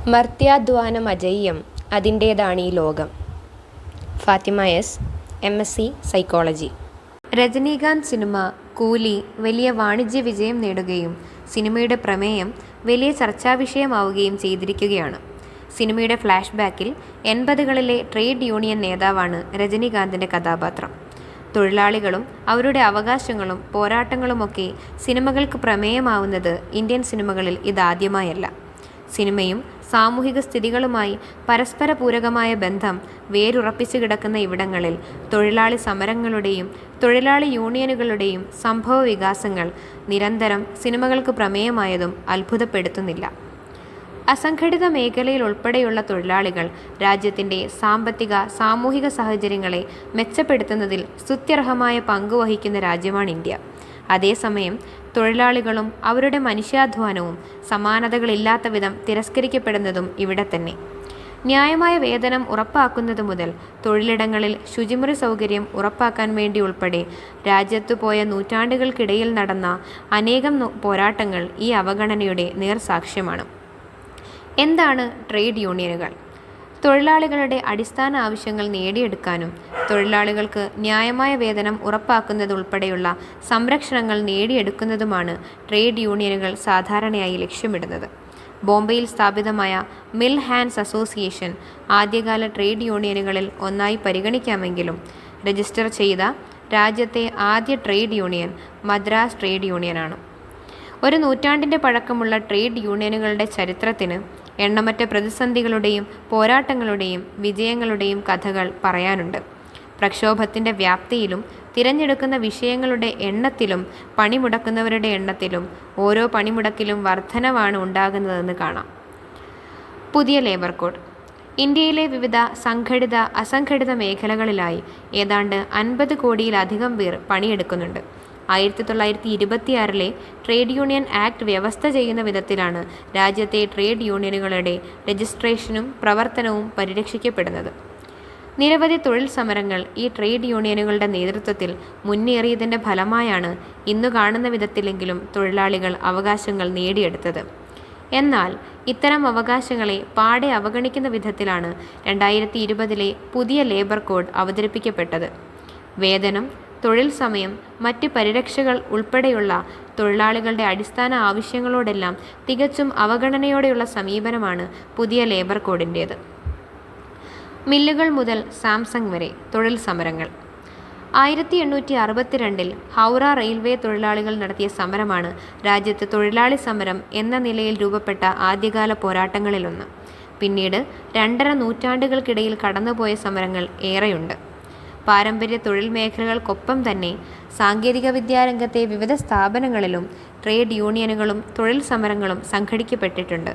മർത്യാധ്വാനം അജയ്യം, അതിൻ്റേതാണീ ലോകം. Fathima S, MSc psychology. Rajinikanth cinema Coolie വലിയ വാണിജ്യ വിജയം നേടുകയും സിനിമയുടെ പ്രമേയം വലിയ ചർച്ചാവിഷയമാവുകയും ചെയ്തിരിക്കുകയാണ്. സിനിമയുടെ ഫ്ലാഷ് ബാക്കിൽ 80കളിലെ ട്രേഡ് യൂണിയൻ നേതാവാണ് രജനീകാന്തിൻ്റെ കഥാപാത്രം. തൊഴിലാളികളും അവരുടെ അവകാശങ്ങളും പോരാട്ടങ്ങളുമൊക്കെ സിനിമകൾക്ക് പ്രമേയമാവുന്നത് ഇന്ത്യൻ സിനിമകളിൽ ഇതാദ്യമായല്ല. സിനിമയും സാമൂഹിക സ്ഥിതികളുമായി പരസ്പര പൂരകമായ ബന്ധം വേരുറപ്പിച്ചു കിടക്കുന്ന ഇവിടങ്ങളിൽ തൊഴിലാളി സമരങ്ങളുടെയും തൊഴിലാളി യൂണിയനുകളുടെയും സംഭവ വികാസങ്ങൾ നിരന്തരം സിനിമകൾക്ക് പ്രമേയമായതും അത്ഭുതപ്പെടുത്തുന്നില്ല. അസംഘടിത മേഖലയിൽ ഉൾപ്പെടെയുള്ള തൊഴിലാളികൾ രാജ്യത്തിൻ്റെ സാമ്പത്തിക സാമൂഹിക സാഹചര്യങ്ങളെ മെച്ചപ്പെടുത്തുന്നതിൽ സ്തുത്യർഹമായ പങ്കുവഹിക്കുന്ന രാജ്യമാണ് ഇന്ത്യ. അതേസമയം തൊഴിലാളികളും അവരുടെ മനുഷ്യാധ്വാനവും സമാനതകളില്ലാത്ത വിധം തിരസ്കരിക്കപ്പെടുന്നതും ഇവിടെ തന്നെ. ന്യായമായ വേതനം ഉറപ്പാക്കുന്നത് മുതൽ തൊഴിലിടങ്ങളിൽ ശുചിമുറി സൗകര്യം ഉറപ്പാക്കാൻ വേണ്ടി ഉൾപ്പെടെ രാജ്യത്തു പോയ നൂറ്റാണ്ടുകൾക്കിടയിൽ നടന്ന അനേകം പോരാട്ടങ്ങൾ ഈ അവഗണനയുടെ നേർസാക്ഷ്യമാണ്. എന്താണ് ട്രേഡ് യൂണിയനുകൾ? തൊഴിലാളികളുടെ അടിസ്ഥാന ആവശ്യങ്ങൾ നേടിയെടുക്കാനും തൊഴിലാളികൾക്ക് ന്യായമായ വേതനം ഉറപ്പാക്കുന്നതുൾപ്പെടെയുള്ള സംരക്ഷണങ്ങൾ നേടിയെടുക്കുന്നതുമാണ് ട്രേഡ് യൂണിയനുകൾ സാധാരണയായി ലക്ഷ്യമിടുന്നത്. ബോംബെയിൽ സ്ഥാപിതമായ മിൽ ഹാൻഡ്സ് അസോസിയേഷൻ ആദ്യകാല ട്രേഡ് യൂണിയനുകളിൽ ഒന്നായി പരിഗണിക്കാമെങ്കിലും രജിസ്റ്റർ ചെയ്ത രാജ്യത്തെ ആദ്യ ട്രേഡ് യൂണിയൻ മദ്രാസ് ട്രേഡ് യൂണിയനാണ്. ഒരു നൂറ്റാണ്ടിൻ്റെ പഴക്കമുള്ള ട്രേഡ് യൂണിയനുകളുടെ ചരിത്രത്തിന് എണ്ണമറ്റ പ്രതിസന്ധികളുടെയും പോരാട്ടങ്ങളുടെയും വിജയങ്ങളുടെയും കഥകൾ പറയാനുണ്ട്. പ്രക്ഷോഭത്തിൻ്റെ വ്യാപ്തിയിലും തിരഞ്ഞെടുക്കുന്ന വിഷയങ്ങളുടെ എണ്ണത്തിലും പണിമുടക്കുന്നവരുടെ എണ്ണത്തിലും ഓരോ പണിമുടക്കിലും വർധനവാണ് ഉണ്ടാകുന്നതെന്ന് കാണാം. പുതിയ ലേബർ കോഡ്. ഇന്ത്യയിലെ വിവിധ സംഘടിത അസംഘടിത മേഖലകളിലായി ഏതാണ്ട് 50 കോടിയിലധികം പേർ പണിയെടുക്കുന്നുണ്ട്. 1926 ട്രേഡ് യൂണിയൻ ആക്ട് വ്യവസ്ഥ ചെയ്യുന്ന വിധത്തിലാണ് രാജ്യത്തെ ട്രേഡ് യൂണിയനുകളുടെ രജിസ്ട്രേഷനും പ്രവർത്തനവും പരിരക്ഷിക്കപ്പെടുന്നത്. നിരവധി തൊഴിൽ സമരങ്ങൾ ഈ ട്രേഡ് യൂണിയനുകളുടെ നേതൃത്വത്തിൽ മുന്നേറിയതിൻ്റെ ഫലമായാണ് ഇന്നു കാണുന്ന വിധത്തിലെങ്കിലും തൊഴിലാളികൾ അവകാശങ്ങൾ നേടിയെടുത്തത്. എന്നാൽ ഇത്തരം അവകാശങ്ങളെ പാടെ അവഗണിക്കുന്ന വിധത്തിലാണ് 2020 പുതിയ ലേബർ കോഡ് അവതരിപ്പിക്കപ്പെട്ടത്. വേതനം, തൊഴിൽ സമയം, മറ്റ് പരിരക്ഷകൾ ഉൾപ്പെടെയുള്ള തൊഴിലാളികളുടെ അടിസ്ഥാന ആവശ്യങ്ങളോടെല്ലാം തികച്ചും അവഗണനയോടെയുള്ള സമീപനമാണ് പുതിയ ലേബർ കോഡിൻ്റേത്. മില്ലുകൾ മുതൽ സാംസങ് വരെ തൊഴിൽ സമരങ്ങൾ. 1862 ഹൗറ റെയിൽവേ തൊഴിലാളികൾ നടത്തിയ സമരമാണ് രാജ്യത്ത് തൊഴിലാളി സമരം എന്ന നിലയിൽ രൂപപ്പെട്ട ആദ്യകാല പോരാട്ടങ്ങളിലൊന്ന്. പിന്നീട് 2.5 നൂറ്റാണ്ടുകൾക്കിടയിൽ കടന്നുപോയ സമരങ്ങൾ ഏറെയുണ്ട്. പാരമ്പര്യ തൊഴിൽ മേഖലകൾക്കൊപ്പം തന്നെ സാങ്കേതിക വിദ്യാരംഗത്തെ വിവിധ സ്ഥാപനങ്ങളിലും ട്രേഡ് യൂണിയനുകളും തൊഴിൽ സമരങ്ങളും സംഘടിക്കപ്പെട്ടിട്ടുണ്ട്.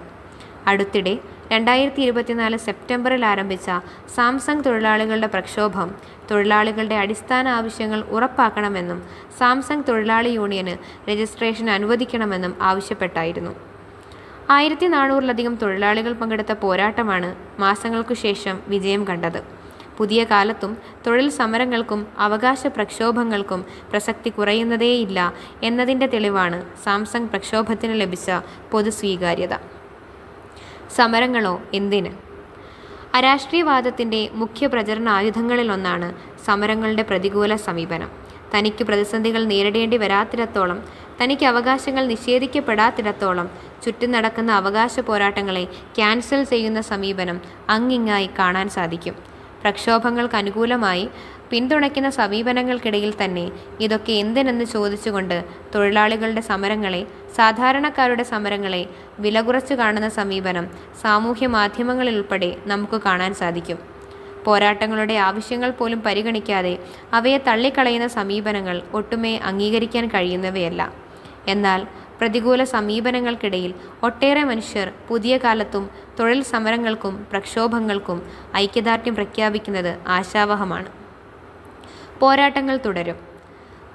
അടുത്തിടെ 2024 സെപ്റ്റംബറിൽ ആരംഭിച്ച സാംസങ് തൊഴിലാളികളുടെ പ്രക്ഷോഭം തൊഴിലാളികളുടെ അടിസ്ഥാന ആവശ്യങ്ങൾ ഉറപ്പാക്കണമെന്നും സാംസങ് തൊഴിലാളി യൂണിയന് രജിസ്ട്രേഷൻ അനുവദിക്കണമെന്നും ആവശ്യപ്പെട്ടായിരുന്നു. 1400-ലധികം തൊഴിലാളികൾ പങ്കെടുത്ത പോരാട്ടമാണ് മാസങ്ങൾക്കു ശേഷം വിജയം കണ്ടത്. പുതിയ കാലത്തും തൊഴിൽ സമരങ്ങൾക്കും അവകാശ പ്രക്ഷോഭങ്ങൾക്കും പ്രസക്തി കുറയുന്നതേയില്ല എന്നതിൻ്റെ തെളിവാണ് സാംസങ് പ്രക്ഷോഭത്തിന് ലഭിച്ച പൊതുസ്വീകാര്യത. സമരങ്ങളോ എന്തിന്? അരാഷ്ട്രീയവാദത്തിൻ്റെ മുഖ്യ പ്രചരണ ആയുധങ്ങളിലൊന്നാണ് സമരങ്ങളുടെ പ്രതികൂല സമീപനം. തനിക്ക് പ്രതിസന്ധികൾ നേരിടേണ്ടി വരാത്തിടത്തോളം, തനിക്ക് അവകാശങ്ങൾ നിഷേധിക്കപ്പെടാത്തിടത്തോളം ചുറ്റും നടക്കുന്ന അവകാശ പോരാട്ടങ്ങളെ ക്യാൻസൽ ചെയ്യുന്ന സമീപനം അങ്ങിങ്ങായി കാണാൻ സാധിക്കും. പ്രക്ഷോഭങ്ങൾക്ക് അനുകൂലമായി പിന്തുണയ്ക്കുന്ന സമീപനങ്ങൾക്കിടയിൽ തന്നെ ഇതൊക്കെ എന്തിനെന്ന് ചോദിച്ചുകൊണ്ട് തൊഴിലാളികളുടെ സമരങ്ങളെ, സാധാരണക്കാരുടെ സമരങ്ങളെ വില കുറച്ച് കാണുന്ന സമീപനം സാമൂഹ്യ മാധ്യമങ്ങളിൽ ഉൾപ്പെടെ നമുക്ക് കാണാൻ സാധിക്കും. പോരാട്ടങ്ങളുടെ ആവശ്യങ്ങൾ പോലും പരിഗണിക്കാതെ അവയെ തള്ളിക്കളയുന്ന സമീപനങ്ങൾ ഒട്ടുമേ അംഗീകരിക്കാൻ കഴിയുന്നവയല്ല. എന്നാൽ പ്രതികൂല സമീപനങ്ങൾക്കിടയിൽ ഒട്ടേറെ മനുഷ്യർ പുതിയ കാലത്തും തൊഴിൽ സമരങ്ങൾക്കും പ്രക്ഷോഭങ്ങൾക്കും ഐക്യദാർഢ്യം പ്രഖ്യാപിക്കുന്നത് ആശാവഹമാണ്. പോരാട്ടങ്ങൾ തുടരും.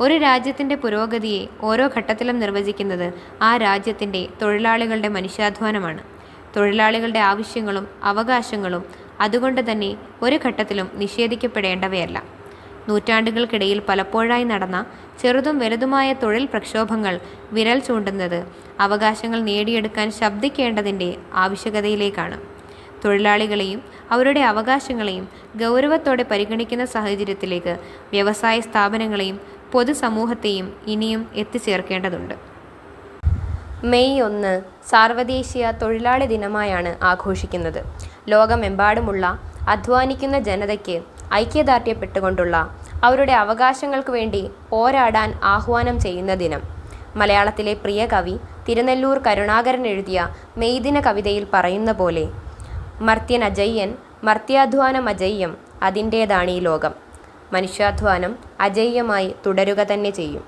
ഒരു രാജ്യത്തിൻ്റെ പുരോഗതിയെ ഓരോ ഘട്ടത്തിലും നിർവചിക്കുന്നത് ആ രാജ്യത്തിൻ്റെ തൊഴിലാളികളുടെ മനുഷ്യാധ്വാനമാണ്. തൊഴിലാളികളുടെ ആവശ്യങ്ങളും അവകാശങ്ങളും അതുകൊണ്ട് തന്നെ ഒരു ഘട്ടത്തിലും നിഷേധിക്കപ്പെടേണ്ടവയല്ല. നൂറ്റാണ്ടുകൾക്കിടയിൽ പലപ്പോഴായി നടന്ന ചെറുതും വലുതുമായ തൊഴിൽ പ്രക്ഷോഭങ്ങൾ വിരൽ ചൂണ്ടുന്നത് അവകാശങ്ങൾ നേടിയെടുക്കാൻ ശബ്ദിക്കേണ്ടതിൻ്റെ ആവശ്യകതയിലേക്കാണ്. തൊഴിലാളികളെയും അവരുടെ അവകാശങ്ങളെയും ഗൗരവത്തോടെ പരിഗണിക്കുന്ന സാഹചര്യത്തിലേക്ക് വ്യവസായ സ്ഥാപനങ്ങളെയും പൊതുസമൂഹത്തെയും ഇനിയും എത്തിച്ചേർക്കേണ്ടതുണ്ട്. മെയ് 1 സാർവദേശീയ തൊഴിലാളി ദിനമായാണ് ആഘോഷിക്കുന്നത്. ലോകമെമ്പാടുമുള്ള അധ്വാനിക്കുന്ന ജനതയ്ക്ക് ഐക്യദാർഢ്യപ്പെട്ടുകൊണ്ടുള്ള അവരുടെ അവകാശങ്ങൾക്ക് വേണ്ടി പോരാടാൻ ആഹ്വാനം ചെയ്യുന്ന ദിനം. മലയാളത്തിലെ പ്രിയ കവി തിരുനെല്ലൂർ കരുണാകരൻ എഴുതിയ മെയ് ദിന കവിതയിൽ പറയുന്ന പോലെ, മർത്യനജയ്യൻ മർത്യാധ്വാനമജയ്യം അതിൻ്റേതാണീ ലോകം. മനുഷ്യാധ്വാനം അജയ്യമായി തുടരുക തന്നെ ചെയ്യും.